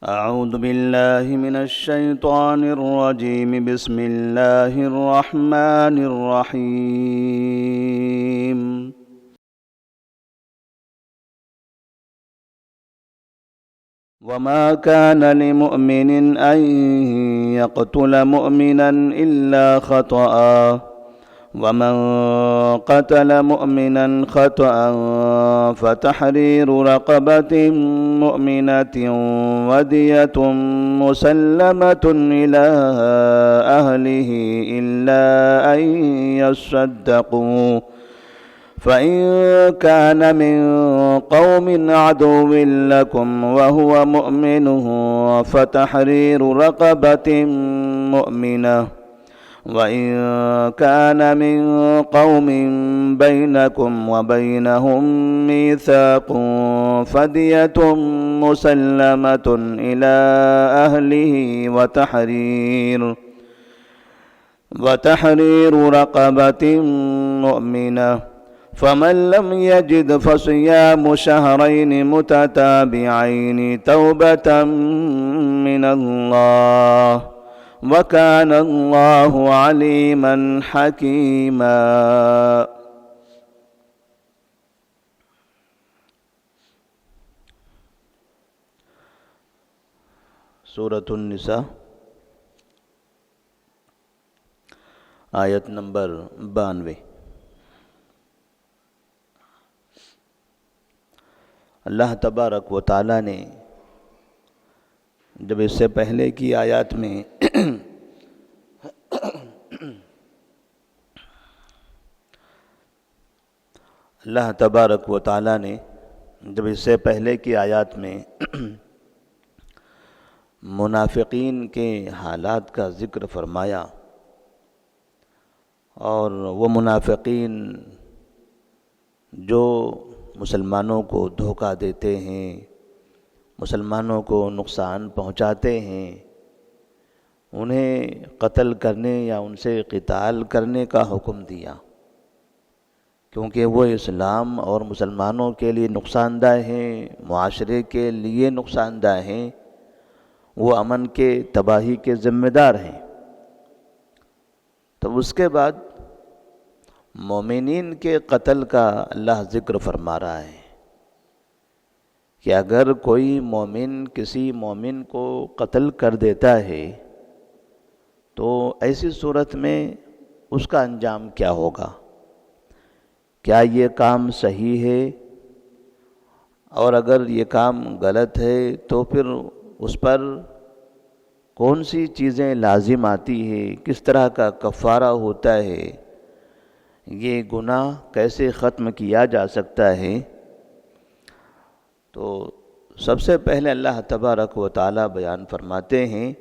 أعوذ بالله من الشيطان الرجيم. بسم الله الرحمن الرحيم. وما كان لمؤمن أن يقتل مؤمنا إلا خطأ، ومن قتل مؤمنا خطأ فتحرير رقبة مؤمنة ودية مسلمة إلى أهله إلا أن يصدقوا، فإن كان من قوم عدو لكم وهو مؤمن فتحرير رقبة مؤمنة، وإن كان من قوم بينكم وبينهم ميثاق فدية مسلمة إلى أهله وتحرير رقبة مؤمنة، فمن لم يجد فصيام شهرين متتابعين توبة من الله، وكان الله عليما حكيما. سورۃ النساء آیت نمبر 92۔ اللہ تبارک و تعالیٰ نے جب اس سے پہلے کی آیات میں اللہ تبارک و تعالیٰ نے جب اس سے پہلے کی آیات میں منافقین کے حالات کا ذکر فرمایا، اور وہ منافقین جو مسلمانوں کو دھوکہ دیتے ہیں، مسلمانوں کو نقصان پہنچاتے ہیں، انہیں قتل کرنے یا ان سے قتال کرنے کا حکم دیا، کیونکہ وہ اسلام اور مسلمانوں کے لیے نقصان دہ ہیں، معاشرے کے لیے نقصان دہ ہیں، وہ امن کے تباہی کے ذمہ دار ہیں۔ تو اس کے بعد مومنین کے قتل کا اللہ ذکر فرما رہا ہے کہ اگر کوئی مومن کسی مومن کو قتل کر دیتا ہے تو ایسی صورت میں اس کا انجام کیا ہوگا، کیا یہ کام صحیح ہے، اور اگر یہ کام غلط ہے تو پھر اس پر کون سی چیزیں لازم آتی ہیں، کس طرح کا کفارہ ہوتا ہے، یہ گناہ کیسے ختم کیا جا سکتا ہے۔ تو سب سے پہلے اللہ تبارک و تعالیٰ بیان فرماتے ہیں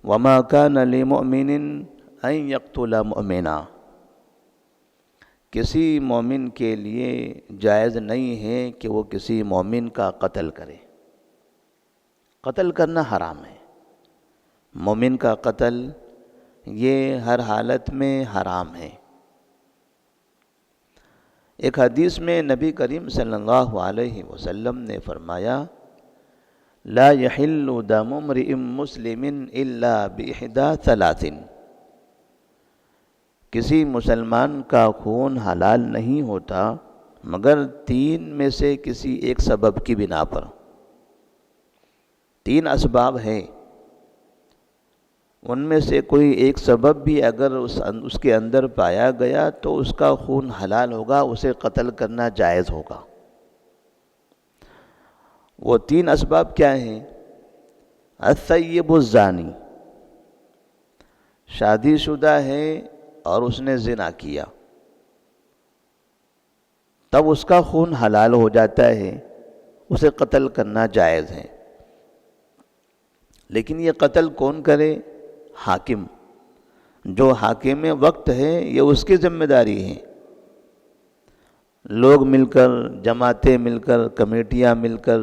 وَمَا كَانَ لِمُؤْمِنٍ أَن يَقْتُلَ مُؤْمِنًا، کسی مومن کے لیے جائز نہیں ہے کہ وہ کسی مومن کا قتل کرے۔ قتل کرنا حرام ہے، مومن کا قتل یہ ہر حالت میں حرام ہے۔ ایک حدیث میں نبی کریم صلی اللہ علیہ وسلم نے فرمایا لا يحل دم امرئ مسلم الا باحدى ثلاث، کسی مسلمان کا خون حلال نہیں ہوتا مگر تین میں سے کسی ایک سبب کی بنا پر۔ تین اسباب ہیں، ان میں سے کوئی ایک سبب بھی اگر اس کے اندر پایا گیا تو اس کا خون حلال ہوگا، اسے قتل کرنا جائز ہوگا۔ وہ تین اسباب کیا ہیں؟ الثیب الزانی، شادی شدہ ہے اور اس نے زنا کیا، تب اس کا خون حلال ہو جاتا ہے، اسے قتل کرنا جائز ہے۔ لیکن یہ قتل کون کرے؟ حاکم، جو حاکم وقت ہے، یہ اس کی ذمہ داری ہے۔ لوگ مل کر، جماعتیں مل کر، کمیٹیاں مل کر،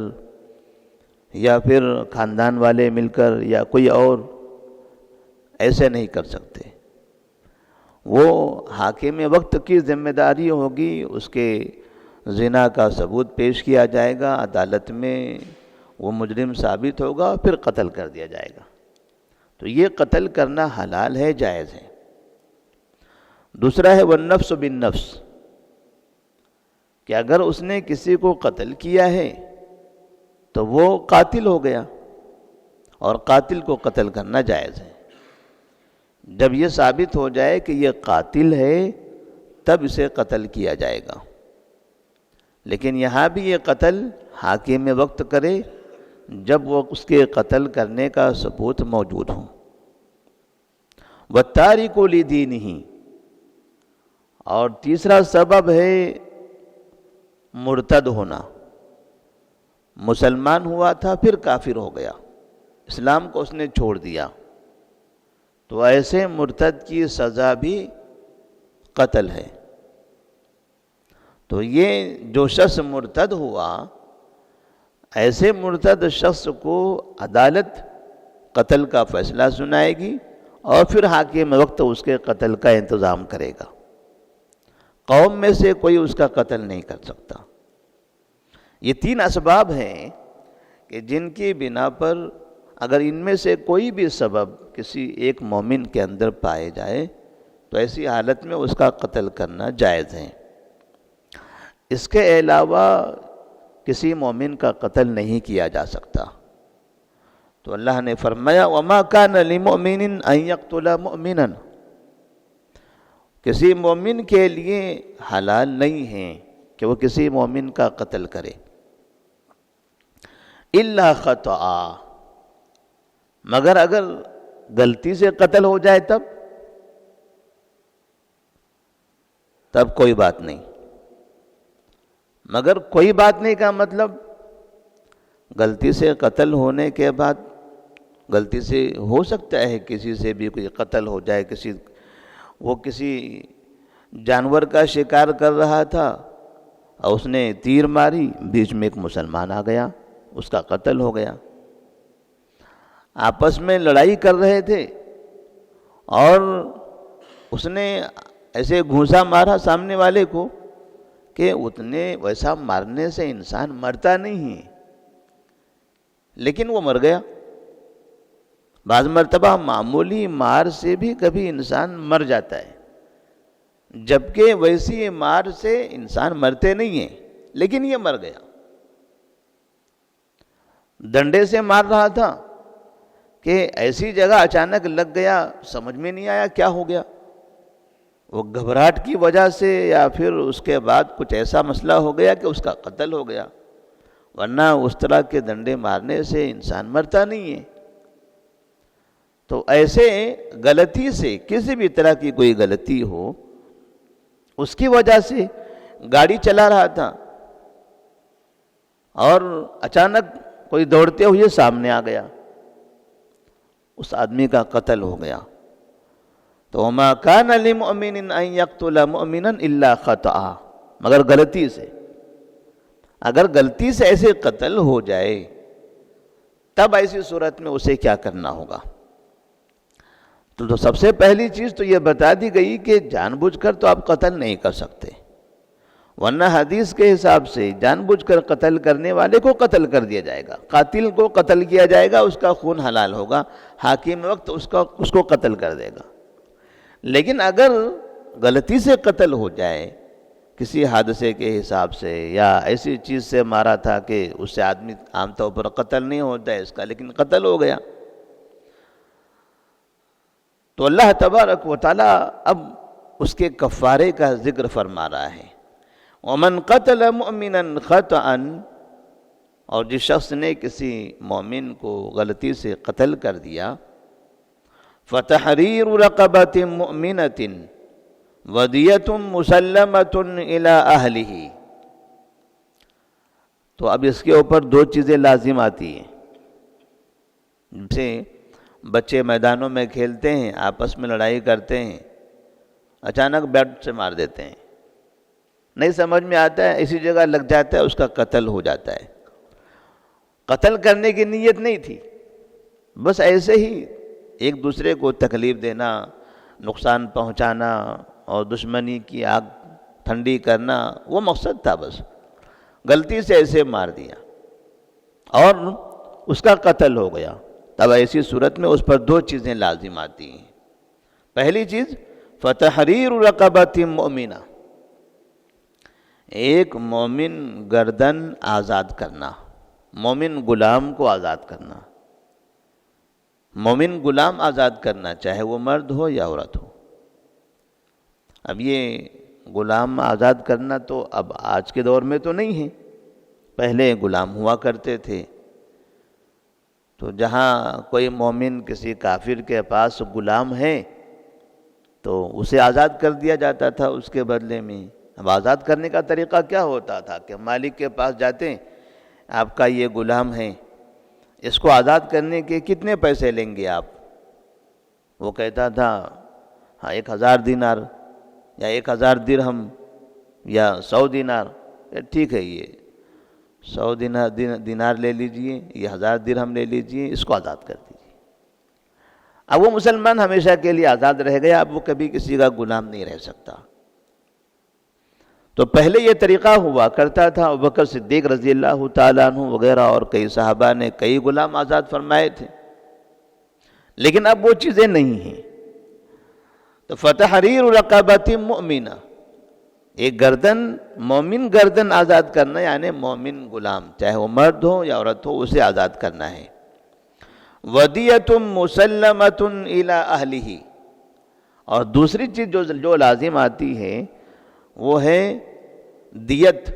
یا پھر خاندان والے مل کر، یا کوئی اور ایسے نہیں کر سکتے۔ وہ حاکم وقت کی ذمہ داری ہوگی، اس کے زنا کا ثبوت پیش کیا جائے گا، عدالت میں وہ مجرم ثابت ہوگا اور پھر قتل کر دیا جائے گا۔ تو یہ قتل کرنا حلال ہے، جائز ہے۔ دوسرا ہے والنفس بالنفس، کہ اگر اس نے کسی کو قتل کیا ہے تو وہ قاتل ہو گیا، اور قاتل کو قتل کرنا جائز ہے۔ جب یہ ثابت ہو جائے کہ یہ قاتل ہے تب اسے قتل کیا جائے گا، لیکن یہاں بھی یہ قتل حاکم وقت کرے جب وہ اس کے قتل کرنے کا ثبوت موجود ہو۔ وَالتَّارِكُ لِدِينِهِ، اور تیسرا سبب ہے مرتد ہونا، مسلمان ہوا تھا پھر کافر ہو گیا، اسلام کو اس نے چھوڑ دیا، تو ایسے مرتد کی سزا بھی قتل ہے۔ تو یہ جو شخص مرتد ہوا، ایسے مرتد شخص کو عدالت قتل کا فیصلہ سنائے گی اور پھر حاکم وقت اس کے قتل کا انتظام کرے گا۔ قوم میں سے کوئی اس کا قتل نہیں کر سکتا۔ یہ 3 اسباب ہیں کہ جن کی بنا پر اگر ان میں سے کوئی بھی سبب کسی ایک مومن کے اندر پائے جائے تو ایسی حالت میں اس کا قتل کرنا جائز ہے۔ اس کے علاوہ کسی مومن کا قتل نہیں کیا جا سکتا۔ تو اللہ نے فرمایا وَمَا كَانَ لِمُؤْمِنٍ أَن يَقْتُلَ مُؤْمِنًا، کسی مومن کے لیے حلال نہیں ہے کہ وہ کسی مومن کا قتل کرے، إِلَّا خَطَأً، مگر اگر غلطی سے قتل ہو جائے تب کوئی بات نہیں۔ مگر کوئی بات نہیں کا مطلب غلطی سے قتل ہونے کے بعد غلطی سے ہو سکتا ہے کسی سے بھی کوئی قتل ہو جائے، وہ کسی جانور کا شکار کر رہا تھا اور اس نے تیر ماری، بیچ میں ایک مسلمان آ گیا، اس کا قتل ہو گیا۔ آپس میں لڑائی کر رہے تھے اور اس نے ایسے گھونسا مارا سامنے والے کو کہ اتنے ویسا مارنے سے انسان مرتا نہیں ہے، لیکن وہ مر گیا۔ بعض مرتبہ معمولی مار سے بھی کبھی انسان مر جاتا ہے، جبکہ ویسی مار سے انسان مرتے نہیں ہیں، لیکن یہ مر گیا۔ ڈنڈے سے مار رہا تھا کہ ایسی جگہ اچانک لگ گیا، سمجھ میں نہیں آیا کیا ہو گیا، وہ گھبراہٹ کی وجہ سے یا پھر اس کے بعد کچھ ایسا مسئلہ ہو گیا کہ اس کا قتل ہو گیا، ورنہ اس طرح کے ڈنڈے مارنے سے انسان مرتا نہیں ہے۔ تو ایسے غلطی سے کسی بھی طرح کی کوئی غلطی ہو، اس کی وجہ سے گاڑی چلا رہا تھا اور اچانک کوئی دوڑتے ہوئے سامنے آ گیا، اس آدمی کا قتل ہو گیا۔ تو وَمَا كَانَ لِمُؤْمِنٍ أَن يَقْتُلَ مُؤْمِنًا إِلَّا خَطَأً، مگر غلطی سے، اگر غلطی سے ایسے قتل ہو جائے تب ایسی صورت میں اسے کیا کرنا ہوگا؟ تو سب سے پہلی چیز تو یہ بتا دی گئی کہ جان بوجھ کر تو آپ قتل نہیں کر سکتے، ورنہ حدیث کے حساب سے جان بوجھ کر قتل کرنے والے کو قتل کر دیا جائے گا، قاتل کو قتل کیا جائے گا، اس کا خون حلال ہوگا، حاکم وقت اس کو قتل کر دے گا۔ لیکن اگر غلطی سے قتل ہو جائے کسی حادثے کے حساب سے یا ایسی چیز سے مارا تھا کہ اس سے آدمی عام طور پر قتل نہیں ہوتا ہے اس کا، لیکن قتل ہو گیا، تو اللہ تبارک و تعالیٰ اب اس کے کفارے کا ذکر فرما رہا ہے۔ وَمَنْ قَتَلَ مُؤْمِنًا خَطَأً، اور جس شخص نے کسی مومن کو غلطی سے قتل کر دیا، فَتَحْرِيرُ رَقَبَةٍ مُؤْمِنَةٍ وَدِيَةٌ مُسَلَّمَةٌ إِلَىٰ أَهْلِهِ، تو اب اس کے اوپر 2 چیزیں لازم آتی ہیں۔ جیسے بچے میدانوں میں کھیلتے ہیں، آپس میں لڑائی کرتے ہیں، اچانک بیٹ سے مار دیتے ہیں، نہیں سمجھ میں آتا ہے، اسی جگہ لگ جاتا ہے، اس کا قتل ہو جاتا ہے۔ قتل کرنے کی نیت نہیں تھی، بس ایسے ہی ایک دوسرے کو تکلیف دینا، نقصان پہنچانا اور دشمنی کی آگ ٹھنڈی کرنا، وہ مقصد تھا، بس غلطی سے ایسے مار دیا۔ اور اس کا قتل ہو گیا، تب ایسی صورت میں اس پر دو چیزیں لازم آتی ہیں۔ پہلی چیز فتحریر رقبۃ مؤمنہ، ایک مومن گردن آزاد کرنا، مومن غلام کو آزاد کرنا، مومن غلام آزاد کرنا، چاہے وہ مرد ہو یا عورت ہو۔ اب یہ غلام آزاد کرنا تو اب آج کے دور میں تو نہیں ہے، پہلے غلام ہوا کرتے تھے۔ تو جہاں کوئی مومن کسی کافر کے پاس غلام ہے تو اسے آزاد کر دیا جاتا تھا اس کے بدلے میں۔ اب آزاد کرنے کا طریقہ کیا ہوتا تھا کہ مالک کے پاس جاتے، آپ کا یہ غلام ہے، اس کو آزاد کرنے کے کتنے پیسے لیں گے آپ؟ وہ کہتا تھا ہاں 1000 دینار یا 1000 درہم یا 100 دینار۔ ٹھیک ہے، یہ 100 دینار لے لیجئے، یہ 1000 درہم لے لیجئے، اس کو آزاد کر دیجئے۔ اب وہ مسلمان ہمیشہ کے لیے آزاد رہ گیا، اب وہ کبھی کسی کا غلام نہیں رہ سکتا۔ تو پہلے یہ طریقہ ہوا کرتا تھا، ابوبکر صدیق رضی اللہ تعالیٰ عنہ وغیرہ اور کئی صحابہ نے کئی غلام آزاد فرمائے تھے، لیکن اب وہ چیزیں نہیں ہیں۔ تو فتحریر رقبۃ مؤمنہ، ایک گردن، مومن گردن آزاد کرنا، یعنی مومن غلام چاہے وہ مرد ہو یا عورت ہو، اسے آزاد کرنا ہے۔ ودیۃ مسلمۃ الی اہلہ، اور دوسری چیز جو لازم آتی ہے وہ ہے دیت،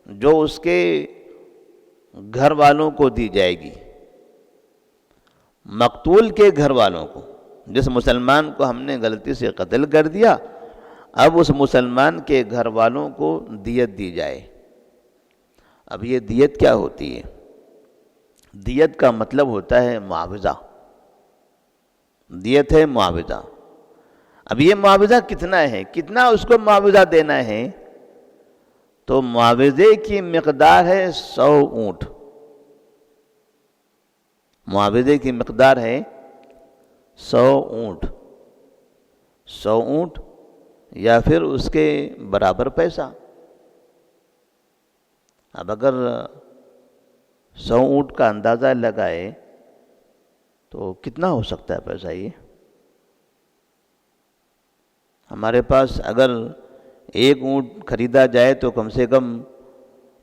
جو اس کے گھر والوں کو دی جائے گی، مقتول کے گھر والوں کو۔ جس مسلمان کو ہم نے غلطی سے قتل کر دیا، اب اس مسلمان کے گھر والوں کو دیت دی جائے۔ اب یہ دیت کیا ہوتی ہے؟ دیت کا مطلب ہوتا ہے معاوضہ، دیت ہے معاوضہ۔ اب یہ معاوضہ کتنا ہے، کتنا اس کو معاوضہ دینا ہے؟ تو معاوضے کی مقدار ہے 100 اونٹ، معاوضے کی مقدار ہے 100 اونٹ، 100 اونٹ یا پھر اس کے برابر پیسہ۔ اب اگر 100 اونٹ کا اندازہ لگائے تو کتنا ہو سکتا ہے پیسہ؟ یہ ہمارے پاس اگر 1 اونٹ خریدا جائے تو کم سے کم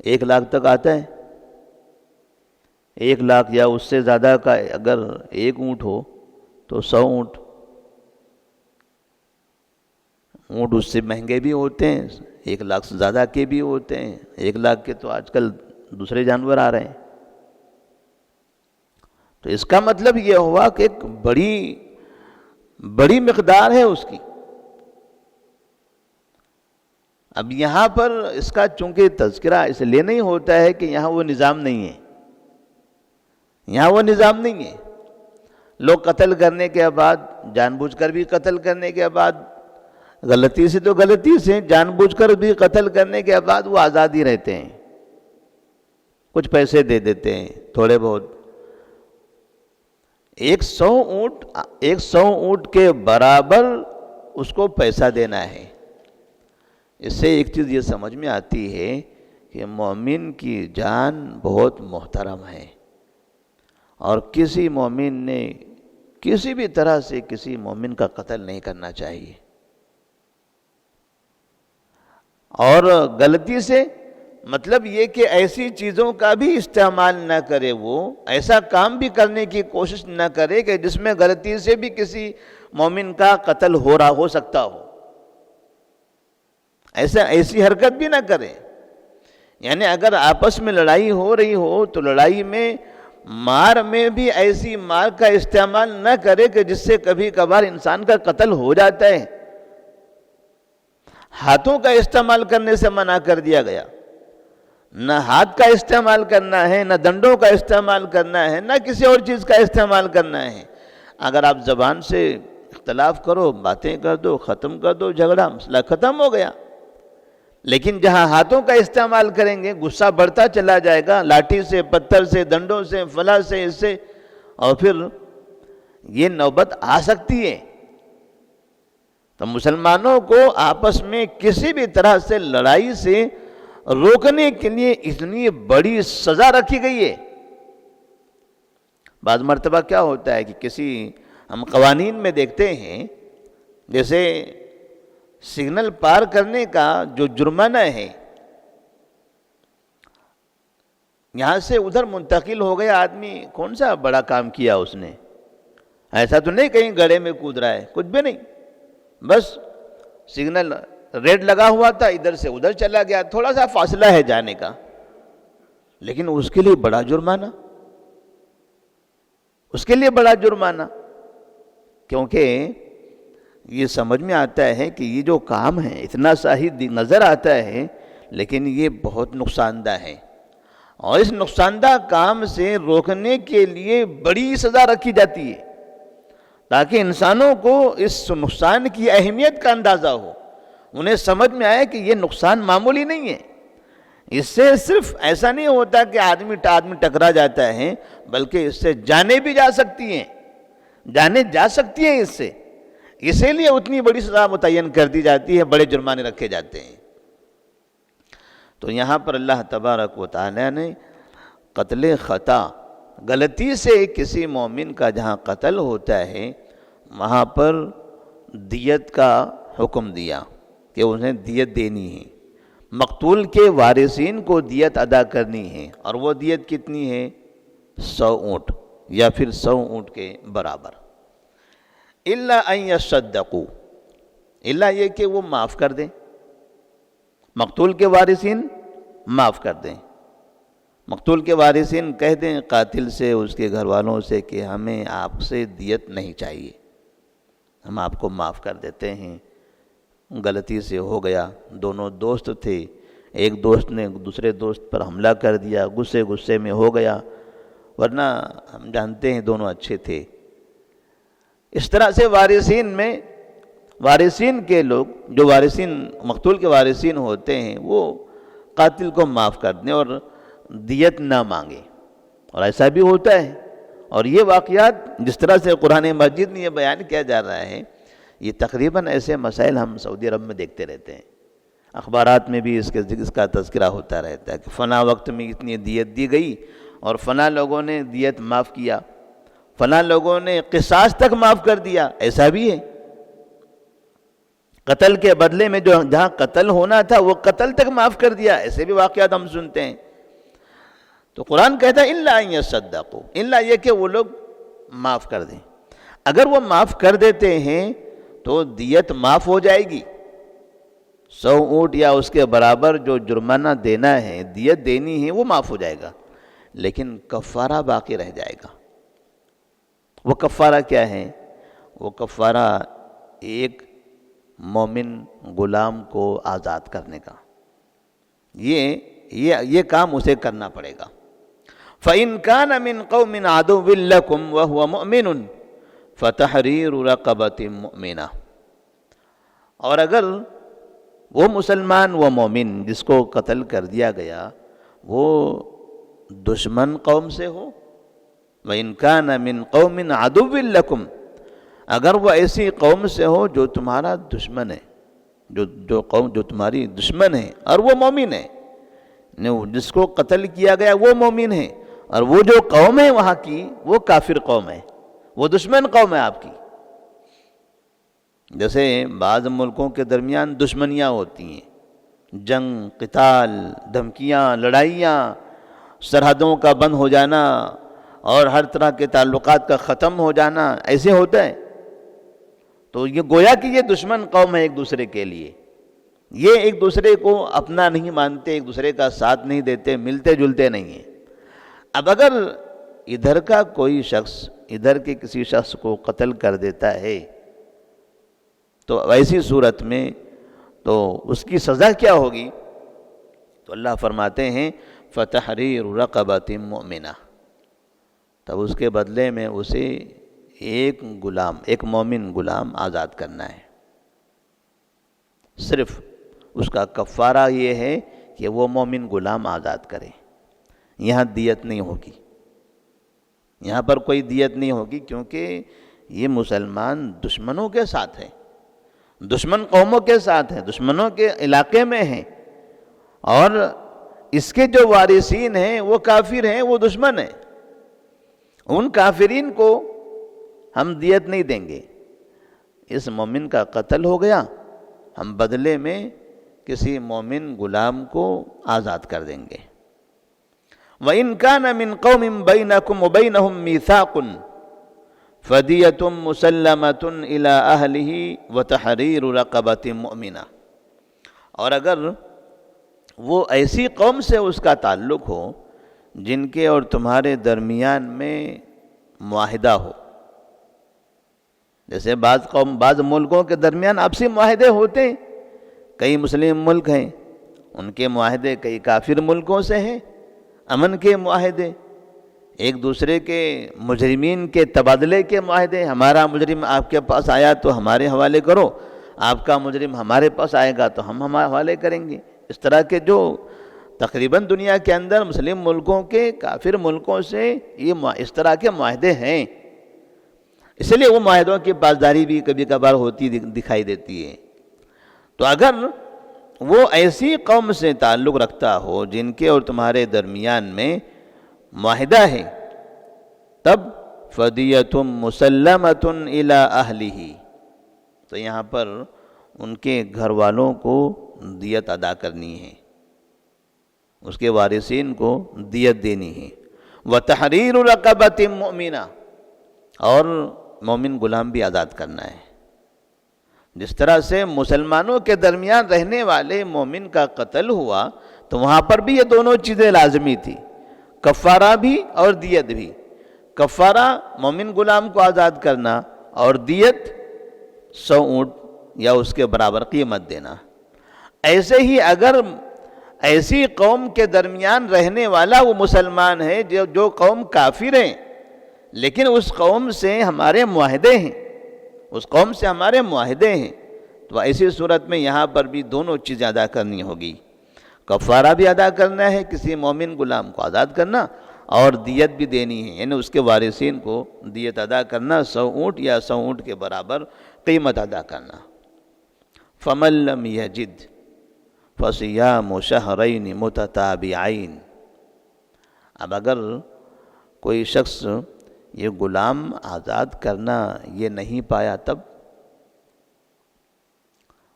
1 لاکھ تک آتا ہے۔ 1 لاکھ یا اس سے زیادہ کا اگر 1 اونٹ ہو تو 100 اونٹ اس سے مہنگے بھی ہوتے ہیں، 1 لاکھ سے زیادہ کے بھی ہوتے ہیں، 1 لاکھ کے تو آج کل دوسرے جانور آ رہے ہیں۔ تو اس کا مطلب یہ ہوا کہ ایک بڑی مقدار ہے اس کی۔ اب یہاں پر اس کا چونکہ تذکرہ اس لیے نہیں ہوتا ہے کہ یہاں وہ نظام نہیں ہے، یہاں وہ نظام نہیں ہے۔ لوگ قتل کرنے کے بعد، جان بوجھ کر بھی قتل کرنے کے بعد، غلطی سے تو غلطی سے، جان بوجھ کر بھی قتل کرنے کے بعد وہ آزاد ہی رہتے ہیں، کچھ پیسے دے دیتے ہیں تھوڑے بہت۔ 100 اونٹ کے برابر اس کو پیسہ دینا ہے۔ اس سے ایک چیز یہ سمجھ میں آتی ہے کہ مومن کی جان بہت محترم ہے، اور کسی مومن نے کسی بھی طرح سے کسی مومن کا قتل نہیں کرنا چاہیے۔ اور غلطی سے مطلب یہ کہ ایسی چیزوں کا بھی استعمال نہ کرے، وہ ایسا کام بھی کرنے کی کوشش نہ کرے کہ جس میں غلطی سے بھی کسی مومن کا قتل ہو سکتا ہو، ایسی حرکت بھی نہ کرے۔ یعنی اگر آپس میں لڑائی ہو رہی ہو تو لڑائی میں مار میں بھی ایسی مار کا استعمال نہ کرے کہ جس سے کبھی کبھار انسان کا قتل ہو جاتا ہے۔ ہاتھوں کا استعمال کرنے سے منع کر دیا گیا، نہ ہاتھ کا استعمال کرنا ہے، نہ ڈنڈوں کا استعمال کرنا ہے، نہ کسی اور چیز کا استعمال کرنا ہے۔ اگر آپ زبان سے اختلاف کرو، باتیں کر دو، ختم کر دو، جھگڑا مسئلہ ختم ہو گیا۔ لیکن جہاں ہاتھوں کا استعمال کریں گے، غصہ بڑھتا چلا جائے گا، لاٹھی سے، پتھر سے، ڈنڈوں سے، فلاں سے، اس سے، اور پھر یہ نوبت آ سکتی ہے۔ تو مسلمانوں کو آپس میں کسی بھی طرح سے لڑائی سے روکنے کے لیے اتنی بڑی سزا رکھی گئی ہے بعض مرتبہ کیا ہوتا ہے کہ کسی ہم قوانین میں دیکھتے ہیں، جیسے سگنل پار کرنے کا جو جرمانہ ہے، یہاں سے ادھر منتقل ہو گیا آدمی، کون سا بڑا کام کیا اس نے؟ ایسا تو نہیں کہیں گڑھے میں کود رہا ہے، کچھ بھی نہیں، بس سگنل ریڈ لگا ہوا تھا، ادھر سے ادھر چلا گیا، تھوڑا سا فاصلہ ہے جانے کا، لیکن اس کے لیے بڑا جرمانہ، اس کے لیے بڑا جرمانہ، کیونکہ یہ سمجھ میں آتا ہے کہ یہ جو کام ہے اتنا سا ہی نظر آتا ہے، لیکن یہ بہت نقصان دہ ہے، اور اس نقصان دہ کام سے روکنے کے لیے بڑی سزا رکھی جاتی ہے، تاکہ انسانوں کو اس نقصان کی اہمیت کا اندازہ ہو، انہیں سمجھ میں آئے کہ یہ نقصان معمولی نہیں ہے۔ اس سے صرف ایسا نہیں ہوتا کہ آدمی ٹکرا جاتا ہے، بلکہ اس سے جانیں بھی جا سکتی ہیں، جانیں جا سکتی ہیں اس سے، اسی لیے اتنی بڑی سزا متعین کر دی جاتی ہے، بڑے جرمانے رکھے جاتے ہیں۔ تو یہاں پر اللہ تبارک و تعالی نے قتل خطا، غلطی سے کسی مومن کا جہاں قتل ہوتا ہے وہاں پر دیت کا حکم دیا کہ انہیں دیت دینی ہے، مقتول کے وارثین کو دیت ادا کرنی ہے، اور وہ دیت کتنی ہے؟ 100 اونٹ یا پھر 100 اونٹ کے برابر۔ الا ان یصدقوا، الا یہ کہ وہ معاف کر دیں، مقتول کے وارثین معاف کر دیں، مقتول کے وارثین کہہ دیں قاتل سے، اس کے گھر والوں سے کہ ہمیں آپ سے دیت نہیں چاہیے، ہم آپ کو معاف کر دیتے ہیں، غلطی سے ہو گیا، دونوں دوست تھے، ایک دوست نے دوسرے دوست پر حملہ کر دیا، غصے میں ہو گیا، ورنہ ہم جانتے ہیں دونوں اچھے تھے۔ اس طرح سے وارثین کے لوگ، جو مقتول کے وارثین ہوتے ہیں، وہ قاتل کو معاف کر دیں اور دیت نہ مانگے، اور ایسا بھی ہوتا ہے۔ اور یہ واقعات جس طرح سے قرآن مجید میں یہ بیان کیا جا رہا ہے، یہ تقریباً ایسے مسائل ہم سعودی عرب میں دیکھتے رہتے ہیں، اخبارات میں بھی اس کا تذکرہ ہوتا رہتا ہے کہ فلاں وقت میں اتنی دیت دی گئی اور فلاں لوگوں نے دیت معاف کیا، فلاں لوگوں نے قصاص تک معاف کر دیا، ایسا بھی ہے۔ قتل کے بدلے میں جہاں قتل ہونا تھا وہ قتل تک معاف کر دیا، ایسے بھی واقعات ہم سنتے ہیں۔ تو قرآن کہتا ہے الا ان یصدقوا، الا یہ کہ وہ لوگ معاف کر دیں۔ اگر وہ معاف کر دیتے ہیں تو دیت معاف ہو جائے گی، 100 اونٹ یا اس کے برابر جو جرمانہ دینا ہے، دیت دینی ہے، وہ معاف ہو جائے گا، لیکن کفارہ باقی رہ جائے گا۔ وہ کفارہ کیا ہے؟ وہ کفارہ ایک مومن غلام کو آزاد کرنے کا، یہ کام اسے کرنا پڑے گا۔ فَإِن كَانَ مِن قَوْمٍ عَدُوٍّ لَكُمْ وَهُوَ مُؤْمِنٌ فَتَحْرِيرُ رَقَبَةٍ مُؤْمِنَةٍ، اور اگر وہ مسلمان، وہ مومن جس کو قتل کر دیا گیا، وہ دشمن قوم سے ہو، وَإِن كَانَ مِن قَوْمٍ عَدُوٍّ لَكُمْ، اگر وہ ایسی قوم سے ہو جو تمہارا دشمن ہے، جو قوم جو تمہاری دشمن ہے اور وہ مومن ہے، جس کو قتل کیا گیا وہ مومن ہے، اور وہ جو قوم ہے وہاں کی وہ کافر قوم ہے، وہ دشمن قوم ہے آپ کی۔ جیسے بعض ملکوں کے درمیان دشمنیاں ہوتی ہیں، جنگ، قتال، دھمکیاں، لڑائیاں، سرحدوں کا بند ہو جانا اور ہر طرح کے تعلقات کا ختم ہو جانا، ایسے ہوتا ہے۔ تو یہ گویا کہ یہ دشمن قوم ہے ایک دوسرے کے لیے، یہ ایک دوسرے کو اپنا نہیں مانتے، ایک دوسرے کا ساتھ نہیں دیتے، ملتے جلتے نہیں ہیں۔ اب اگر ادھر کا کوئی شخص ادھر کے کسی شخص کو قتل کر دیتا ہے تو ایسی صورت میں تو اس کی سزا کیا ہوگی؟ تو اللہ فرماتے ہیں فَتَحْرِيرُ رَقَبَةٍ مُؤْمِنَةٍ، تب اس کے بدلے میں اسے ایک مومن غلام آزاد کرنا ہے۔ صرف اس کا کفارہ یہ ہے کہ وہ مومن غلام آزاد کرے، یہاں دیت نہیں ہوگی، یہاں پر کوئی دیت نہیں ہوگی، کیونکہ یہ مسلمان دشمنوں کے ساتھ ہے، دشمن قوموں کے ساتھ ہے، دشمنوں کے علاقے میں ہیں، اور اس کے جو وارثین ہیں وہ کافر ہیں، وہ دشمن ہیں، ان کافرین کو ہم دیت نہیں دیں گے. اس مومن کا قتل ہو گیا، ہم بدلے میں کسی مومن غلام کو آزاد کر دیں گے. وَإِن كَانَ مِن قَوْمٍ بَيْنَكُمْ وَبَيْنَهُمْ مِيثَاقٌ فَدِيَةٌ مُسَلَّمَةٌ إِلَىٰ أَهْلِهِ وَتَحْرِيرُ رَقَبَةٍ مُؤْمِنَةٍ. اور اگر وہ ایسی قوم سے اس کا تعلق ہو جن کے اور تمہارے درمیان میں معاہدہ ہو، جیسے بعض ملکوں کے درمیان آپسی معاہدے ہوتے ہیں، کئی مسلم ملک ہیں، ان کے معاہدے کئی کافر ملکوں سے ہیں، امن کے معاہدے، ایک دوسرے کے مجرمین کے تبادلے کے معاہدے. ہمارا مجرم آپ کے پاس آیا تو ہمارے حوالے کرو، آپ کا مجرم ہمارے پاس آئے گا تو ہم ہمارے حوالے کریں گے. اس طرح کے جو تقریباً دنیا کے اندر مسلم ملکوں کے کافر ملکوں سے یہ اس طرح کے معاہدے ہیں، اس لیے وہ معاہدوں کی پاسداری بھی کبھی کبھار ہوتی دکھائی دیتی ہے. تو اگر وہ ایسی قوم سے تعلق رکھتا ہو جن کے اور تمہارے درمیان میں معاہدہ ہے، تب فدیۃ مسلمۃ الی اہلہ، تو یہاں پر ان کے گھر والوں کو دیت ادا کرنی ہے، اس کے وارثین کو دیت دینی ہے. وتحریر رقبۃ مؤمنہ، اور مومن غلام بھی آزاد کرنا ہے. جس طرح سے مسلمانوں کے درمیان رہنے والے مومن کا قتل ہوا تو وہاں پر بھی یہ دونوں چیزیں لازمی تھی، کفارہ بھی اور دیت بھی. کفارہ مومن غلام کو آزاد کرنا اور دیت 100 اونٹ یا اس کے برابر قیمت دینا. ایسے ہی اگر ایسی قوم کے درمیان رہنے والا وہ مسلمان ہے جو قوم کافر ہیں لیکن اس قوم سے ہمارے معاہدے ہیں، تو ایسی صورت میں یہاں پر بھی دونوں چیزیں ادا کرنی ہوگی. کفارہ بھی ادا کرنا ہے، کسی مومن غلام کو آزاد کرنا، اور دیت بھی دینی ہے، یعنی اس کے وارثین کو دیت ادا کرنا، 100 اونٹ یا 100 اونٹ کے برابر قیمت ادا کرنا. فَمَن لَّمْ يَجِدْ فَصِيَامُ شَهْرَيْنِ مُتَتَابِعَيْنِ. اب اگر کوئی شخص یہ غلام آزاد کرنا یہ نہیں پایا، تب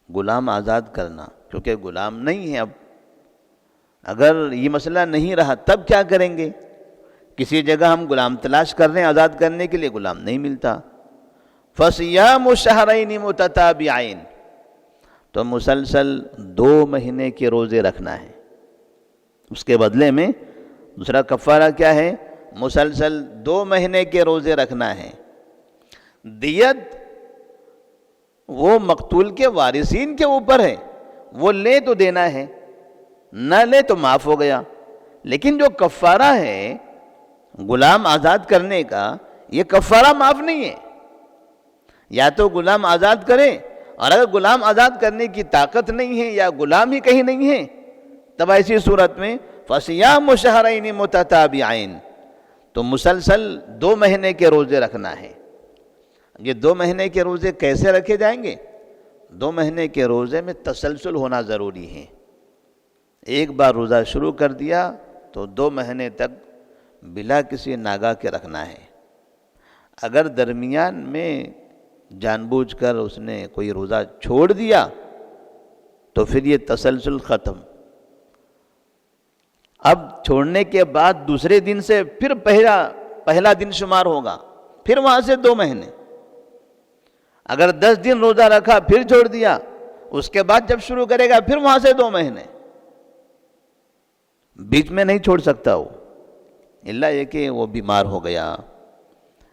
غلام آزاد کرنا، کیونکہ غلام نہیں ہے، اب اگر یہ مسئلہ نہیں رہا تب کیا کریں گے؟ کسی جگہ ہم غلام تلاش کر رہے ہیں آزاد کرنے کے لیے، غلام نہیں ملتا. فَصِيَامُ شَهْرَيْنِ مُتَتَابِعَيْنِ، تو مسلسل 2 مہینے کے روزے رکھنا ہے. اس کے بدلے میں دوسرا کفارہ کیا ہے؟ مسلسل 2 مہینے کے روزے رکھنا ہے. دیت وہ مقتول کے وارثین کے اوپر ہے، وہ لے تو دینا ہے، نہ لے تو معاف ہو گیا. لیکن جو کفارہ ہے غلام آزاد کرنے کا، یہ کفارہ معاف نہیں ہے. یا تو غلام آزاد کرے، اور اگر غلام آزاد کرنے کی طاقت نہیں ہے یا غلام ہی کہیں نہیں ہے، تب ایسی صورت میں فَصِيَامُ شَهْرَيْنِ مُتَتَابِعَيْنِ، تو مسلسل 2 مہینے کے روزے رکھنا ہے. یہ 2 مہینے کے روزے کیسے رکھے جائیں گے؟ 2 مہینے کے روزے میں تسلسل ہونا ضروری ہے. ایک بار روزہ شروع کر دیا تو 2 مہینے تک بلا کسی ناگاہ کے رکھنا ہے. اگر درمیان میں جان بوجھ کر اس نے کوئی روزہ چھوڑ دیا تو پھر یہ تسلسل ختم. اب چھوڑنے کے بعد دوسرے دن سے پھر پہلا دن شمار ہوگا، پھر وہاں سے 2 مہینے. اگر 10 دن روزہ رکھا پھر چھوڑ دیا، اس کے بعد جب شروع کرے گا پھر وہاں سے 2 مہینے. بیچ میں نہیں چھوڑ سکتا وہ، الا یہ کہ وہ بیمار ہو گیا،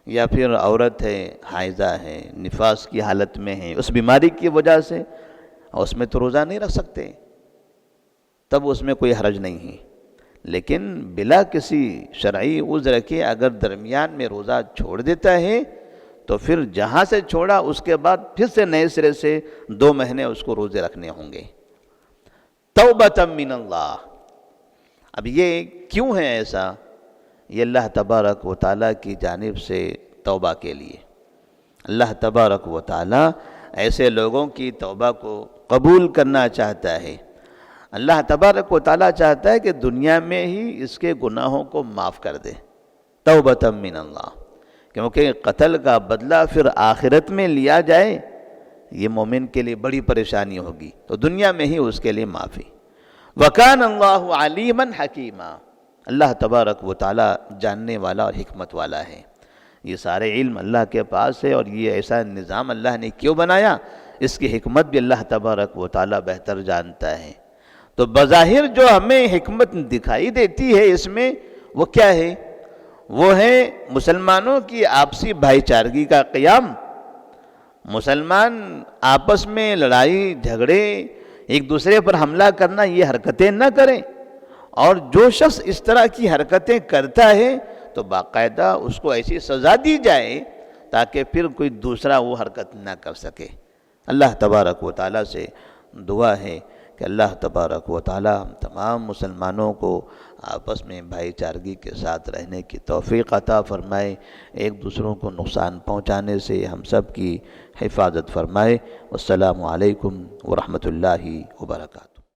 یا پھر عورت ہے، حائضہ ہے، نفاس کی حالت میں ہے، اس بیماری کی وجہ سے اس میں تو روزہ نہیں رکھ سکتے، تب اس میں کوئی حرج نہیں ہے. لیکن بلا کسی شرعی عذر کے اگر درمیان میں روزہ چھوڑ دیتا ہے تو پھر جہاں سے چھوڑا اس کے بعد پھر سے نئے سرے سے 2 مہینے اس کو روزے رکھنے ہوں گے. توبۃ من اللہ. اب یہ کیوں ہے ایسا؟ یہ اللہ تبارک و تعالیٰ کی جانب سے توبہ کے لیے. اللہ تبارک و تعالیٰ ایسے لوگوں کی توبہ کو قبول کرنا چاہتا ہے. اللہ تبارک و تعالیٰ چاہتا ہے کہ دنیا میں ہی اس کے گناہوں کو معاف کر دے. توبۃ من اللہ، کیونکہ قتل کا بدلہ پھر آخرت میں لیا جائے یہ مومن کے لیے بڑی پریشانی ہوگی، تو دنیا میں ہی اس کے لیے معافی۔ وَكَانَ اللَّهُ عَلِيمًا حَكِيمًا، اللہ تبارک و تعالی جاننے والا اور حکمت والا ہے۔ یہ سارے علم اللہ کے پاس ہے، اور یہ ایسا نظام اللہ نے کیوں بنایا، اس کی حکمت بھی اللہ تبارک و تعالی بہتر جانتا ہے۔ تو بظاہر جو ہمیں حکمت دکھائی دیتی ہے اس میں وہ کیا ہے؟ وہ ہے مسلمانوں کی آپسی بھائی چارگی کا قیام۔ مسلمان آپس میں لڑائی جھگڑے، ایک دوسرے پر حملہ کرنا، یہ حرکتیں نہ کریں، اور جو شخص اس طرح کی حرکتیں کرتا ہے تو باقاعدہ اس کو ایسی سزا دی جائے تاکہ پھر کوئی دوسرا وہ حرکت نہ کر سکے۔ اللہ تبارک و تعالیٰ سے دعا ہے کہ اللہ تبارک و تعالیٰ تمام مسلمانوں کو آپس میں بھائی چارگی کے ساتھ رہنے کی توفیق عطا فرمائے، ایک دوسروں کو نقصان پہنچانے سے ہم سب کی حفاظت فرمائے۔ والسلام علیکم ورحمۃ اللہ وبرکاتہ۔